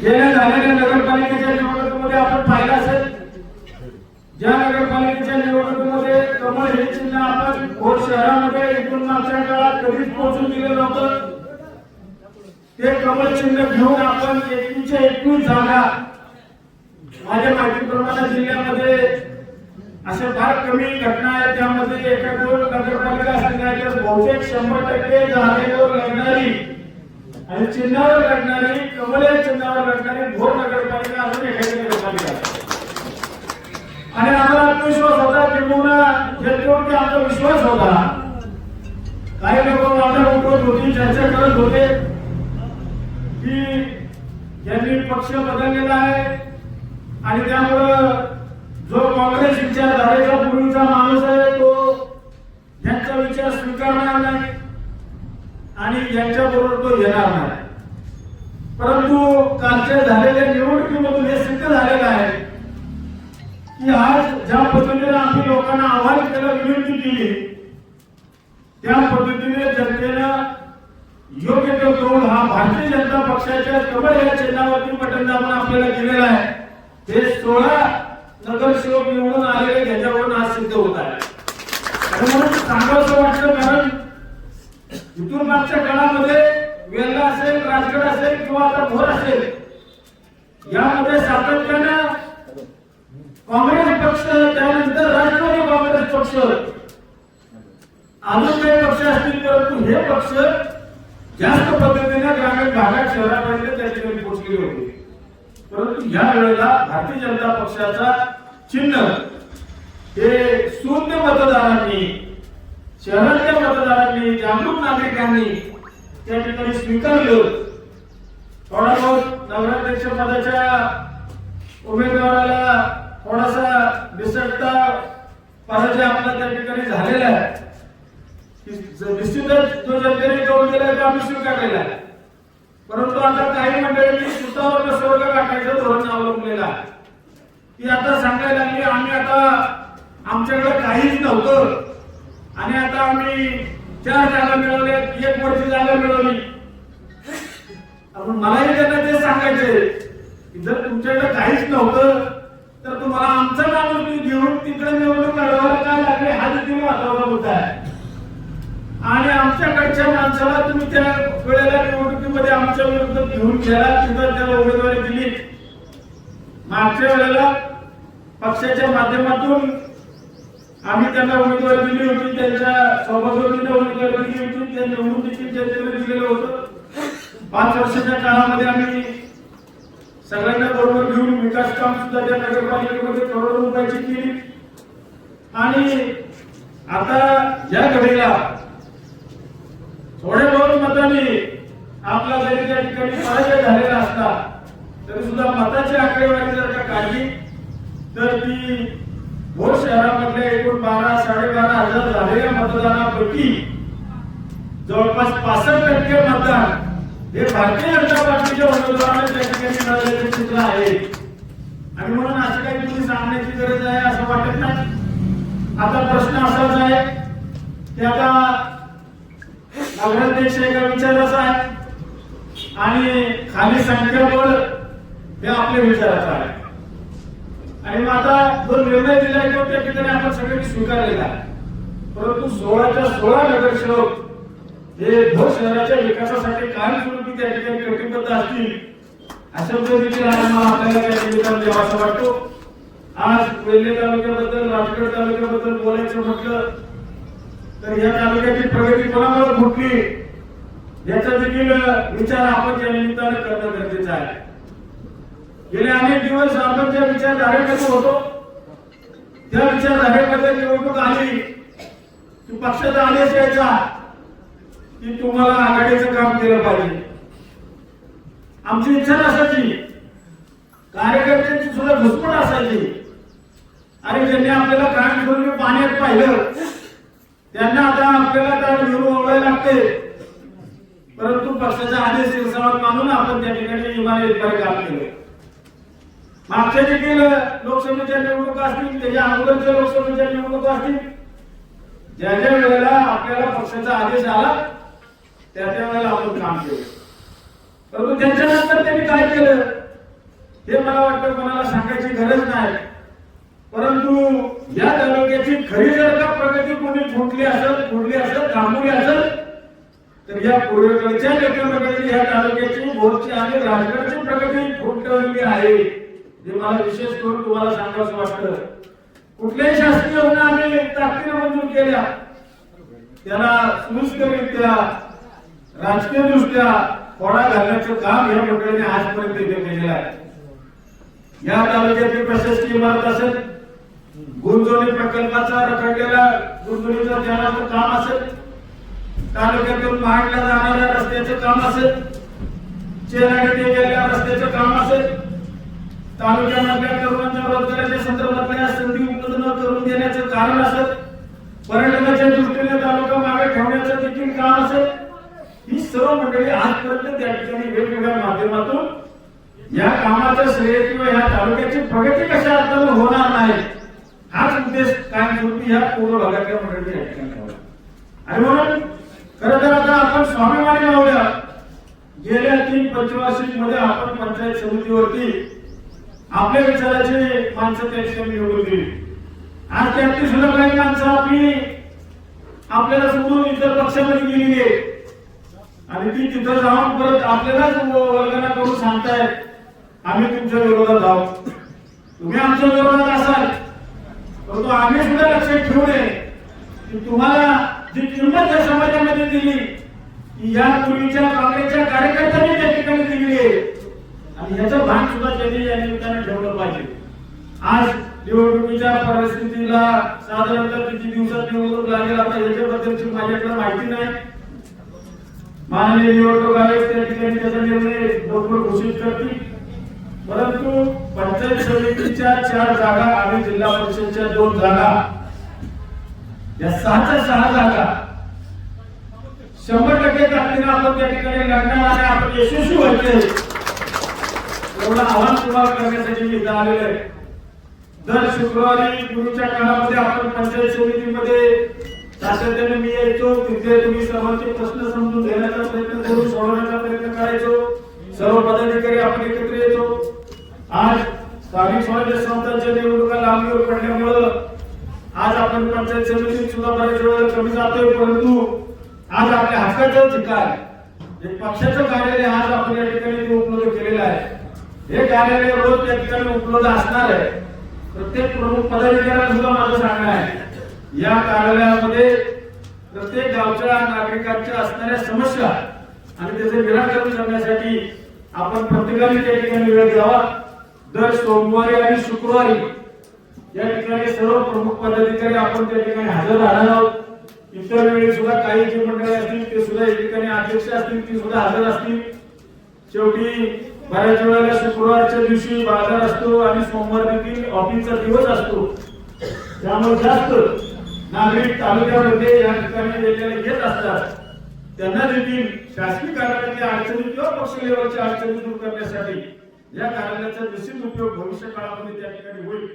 गेल्या झालेल्या नगरपालिकेच्या निवडणुकीमध्ये आपण पाहिलं असेल, ज्या नगरपालिकेच्या निवडणुकीमध्ये कमळ हे चिन्ह आपण भोर शहरामध्ये इथून मागच्या काळात कधीच पोहोचून दिलं नव्हतं. ते कमळ चिन्ह घेऊन आपण 21 जागा माझ्या माहितीप्रमाणे जिल्ह्यामध्ये अशा फार कमी घटना आहेत. त्यामध्ये एका दोन नगरपालिका सांगायच्या बहुतेक 100% जागेवर लढणारी आणि चिन्हावर लढणारी कमळ या चिन्हावर लढणारी भोर नगरपालिका अजून एखादी नगरपालिका आणि आम्हाला आत्मविश्वास होता किंवा जनतेवरती आमचा विश्वास होता. काही लोक वादा उठवत होती, चर्चा करत होते की यांनी पक्ष बदललेला आहे आणि त्यामुळं जो काँग्रेस विचारधारेचा पूर्वीचा माणूस आहे तो यांचा विचार स्वीकारणार नाही आणि यांच्या बरोबर तो येणार नाही. परंतु कालच्या झालेल्या निवडणुकीमधून हे सिद्ध झालेलं आहे की आज ज्या पद्धतीने आम्ही लोकांना आव्हान केलं, विनंती केली, त्या पद्धतीने जनतेनं योग्य तो कौल हा भारतीय जनता पक्षाच्या कमळ या चिन्हावरती बटन दाबून आपल्याला दिलेला आहे. ते 16 नगरसेवक निवडून आलेले त्याच्यावरून आज सिद्ध होत आहे. म्हणून सांगावंसं वाटतं, कारण इथून मागच्या काळामध्ये वेल्हा असेल, राजगड असेल किंवा आता भोर असेल, यामध्ये सातत्यानं काँग्रेस पक्ष, त्यानंतर राष्ट्रवादी काँग्रेस पक्ष, अजून काही पक्ष असतील, परंतु हे पक्ष जास्त पद्धतीने ग्रामीण भागात शहरापर्यंत त्या ठिकाणी पोहोचलेले होते. परंतु या वेळेला भारतीय जनता पक्षाचा चिन्ह हे शून्य मतदारांनी, शहरातल्या मतदारांनी, जागरूक नागरिकांनी त्या ठिकाणी स्वीकारलं. थोडा बहुत नगराध्यक्ष पदाच्या उमेदवाराला थोडासा निसटता पराजय आपला त्या ठिकाणी झालेला आहे. निश्चितच जो जनतेने कौल दिलाय तो आम्ही स्वीकारलेला आहे. परंतु आता काही मंडळींनी सुतावर स्वर्ग गाठायचं धोरण अवलंबलेलं आहे. ती आता सांगायला लागली आम्ही आता आमच्याकडे काहीच नव्हतं आणि आता आम्ही 4 जागा मिळवल्या, 1 वरची जागा मिळवली. आपण मलाही त्यांना ते सांगायचे की जर तुमच्याकडे काहीच नव्हतं तर तुम्हाला आमचं नाव घेऊन तिकडे निवडणूक लढवायला काय लागले हा देखील महत्वाचा मुद्दा आहे. आणि आमच्याकडच्या माणसाला तुम्ही त्या वेळेला निवडणुकीमध्ये आमच्या विरुद्ध घेऊन गेला, तिथं त्याला उमेदवारी दिली. मागच्या वेळेला पक्षाच्या माध्यमातून आम्ही त्यांना उमेदवारी दिली होती, त्यांच्या सोबतीने उमेदवारी दिली होती, त्या निवडून देखील जनतेने दिलेलं होतं. 5 वर्षाच्या काळामध्ये आम्ही सगळ्यांना बरोबर घेऊन विकास काम सुद्धा त्या नगरपालिकेमध्ये करोडो रुपयाची केली. आणि आता या घडीला थोड्या बहुत मतांनी आपला जरी त्या ठिकाणी पराजय झालेला असला तरी सुद्धा मताची आकडेवारी जर का काढली तर ती भोर शहरामधल्या एकूण 12-12.5 झालेल्या मतदानापैकी जवळपास 65% मतदान हे भारतीय जनता पार्टीच्या उमेदवारांना त्या ठिकाणी मिळालेले चित्र आहे. आणि म्हणून असं काही तुम्ही सांगण्याची गरज आहे असं वाटत नाही. आता प्रश्न असाच आहे की आता नगराध्यक्ष एका विचाराचा आहे आणि खाली संख्याबळ हे आपल्या विचाराचा आहे. आणि मग आता जो निर्णय दिलाय तो त्या ठिकाणी आपण सगळ्यांनी स्वीकारलेला आहे. परंतु 16च्या 16 नगरसेवक हे भोर शहराच्या विकासासाठी कायमस्वरूपी त्या ठिकाणी कटिबद्ध असतील अशा पद्धतीने आपल्याला त्या ठिकाणी द्यावासा वाटतो. आज वेल्हे तालुक्याबद्दल, राजगड तालुक्याबद्दल बोलायचं म्हटलं तर या तालुक्याची प्रगती कोणामुळे घुटली याचा देखील विचार आपण त्या निमित्ताने करणं गरजेचं आहे. गेले अनेक दिवस आपण ज्या विचारधारेमध्ये होतो त्या विचारधारेमध्ये निवडणूक आली की पक्षाचा आदेश यायचा की तुम्हाला आघाडीचं काम केलं पाहिजे. आमची इच्छा नसायची, कार्यकर्त्यांची सुद्धा घुसमट असायची. आणि ज्यांनी आपल्याला कायमस्वरूपी पाण्यात पाहिलं त्यांना आता आपल्याला त्या घेऊन ओळखायला लागते. परंतु पक्षाचा आदेश शिरसावत मानून आपण त्या ठिकाणी इमानदारीने काम केलं. मागच्या देखील लोकसभेच्या निवडणुका असतील, त्याच्या अगोदरच्या लोकसभेच्या निवडणुका असतील, ज्या ज्या वेळेला आपल्याला पक्षाचा आदेश आला त्या त्या वेळेला आपण काम केलं. परंतु त्याच्यानंतर त्यांनी काय केलं हे मला वाटतं कोणाला सांगायची गरज नाही. परंतु या तालुक्याची खरी जर का प्रगती कोणी फुटली असेल थांबवली असेल तर या पूर्वेकडच्या लेखकांनी या तालुक्याची भोरची आणि राजगडची प्रगती फुटवली आहे हे मला विशेष करून तुम्हाला सांगावंसं वाटतं. कुठल्याही शासकीय योजना आम्ही ताकदीने मंजूर केल्या त्याला सुस्करित्या राजकीय दृष्ट्या खोडा घालण्याचं काम या मंडळीने आजपर्यंत इथे केलेलं आहे. या तालुक्यातील प्रशासकीय इमारत असेल, गुंजोनी प्रकल्पाचा रखडलेला गुंजोनीचं ज्ञानाचं काम असेल, तालुक्यातून महाडला जाणाऱ्या रस्त्याचं काम असेल, चेराडी ते गेलेल्या रस्त्याचं काम असेल, तालुक्यामधल्या तरुणांच्या रोजगाराच्या संदर्भातल्या संधी उपलब्ध करून देण्याचं कारण असेल, पर्यटनाच्या दृष्टीने तालुका मागे ठेवण्याचं देखील काम असेल, ही सर्व मंडळी आजपर्यंत त्या ठिकाणी वेगवेगळ्या माध्यमातून या कामाचं श्रेय किंवा या तालुक्याची प्रगती कशा अर्थाने होणार नाही हाच उद्देश कायमस्वरूपी या पूर्व भागातल्या मंडळींनी या ठिकाणी ठेवला. आणि म्हणून खरं तर आता आपण स्वाभिमानी लावल्या गेल्या 3 पंचवार्षिक मध्ये आपण पंचायत समितीवरती आपल्या विचाराची माणसं त्या ठिकाणी निवडून दिली. आज त्यातली सुद्धा काही माणसं आपली आपल्याला सोडून इतर पक्षामध्ये गेलेली आहे आणि ती तिथं जाऊन परत आपल्यालाच वर्गना करून सांगतायत आम्ही तुमच्या विरोधात आहोत, तुम्ही आमच्या विरोधात असाल. परंतु आम्ही सुद्धा लक्षात ठेवू नये की तुम्हाला जी किंमत या समाजामध्ये दिली की या पूर्वीच्या काँग्रेसच्या कार्यकर्त्यांनी त्या ठिकाणी दिली आहे आणि याचं भान सुद्धा त्यांनी या निमित्ताने ठेवलं पाहिजे. आज निवडणुकीच्या परिस्थितीला साधारणतः किती दिवसात निवडणूक लागेल आता याच्याबद्दलची माझ्याकडे माहिती नाही. माननीय निवडणूक आयोग त्या ठिकाणी त्याचा निर्णय लवकर घोषित करतील. परंतु पंचायत समितीच्या 4 जागा आणि जिल्हा परिषदच्या 2 जागा या 6 जागा 100% ताकदीने आपण त्या ठिकाणी लढणार आणि आपण यशस्वी व्हायचे एवढं आव्हान तुम्हाला करण्यासाठी मी इथं आलेलो आहे. दर शुक्रवारी पूर्वीच्या काळामध्ये आपण पंचायत समितीमध्ये सातत्याने मी यायचो, तिथे तुम्ही सर्वांचे प्रश्न समजून घेण्याचा प्रयत्न करून सोडवण्याचा प्रयत्न करायचो, सर्व पदाधिकारी आपण एकत्र यायचो. आज स्थानिक स्वराज्य संस्थांच्या निवडणुका लांबीवर पडल्यामुळं आज आपण पंचायत समितीत सुद्धा बरेच वेळा कमी जातोय. परंतु आज आपल्या हक्काचं ठिकाण एक पक्षाचं कार्यालय आज आपण या ठिकाणी उपलब्ध केलेलं आहे. हे कार्यालय रोज त्या ठिकाणी उपलब्ध असणार आहे. प्रत्येक प्रमुख पदाधिकाऱ्यांना सुद्धा माझं सांगणं आहे या कार्यालयामध्ये प्रत्येक गावच्या नागरिकांच्या असणाऱ्या समस्या आणि त्याचे निराकरण करण्यासाठी आपण प्रत्येकाने त्या ठिकाणी वेळ द्यावा. दर सोमवारी आणि शुक्रवारी या ठिकाणी सर्व प्रमुख पदाधिकारी आपण त्या ठिकाणी हजर राहणार आहोत. इतर वेळी सुद्धा काही जे मंडळी असतील ते सुद्धा या ठिकाणी अध्यक्ष असतील ती सुद्धा हजर असतील. शेवटी बऱ्याच वेळेला शुक्रवारच्या दिवशी बाजार असतो आणि सोमवार देखील ऑफिसचा दिवस असतो. त्यामुळे जास्त नागरिक तालुक्यामध्ये या ठिकाणी वेगवेगळे येत असतात. त्यांना देखील शासकीय कार्यालयाच्या अडचणी किंवा पक्ष लेवलच्या अडचणी दूर करण्यासाठी या कार्यालयाचा निश्चित उपयोग भविष्य काळामध्ये त्या ठिकाणी होईल.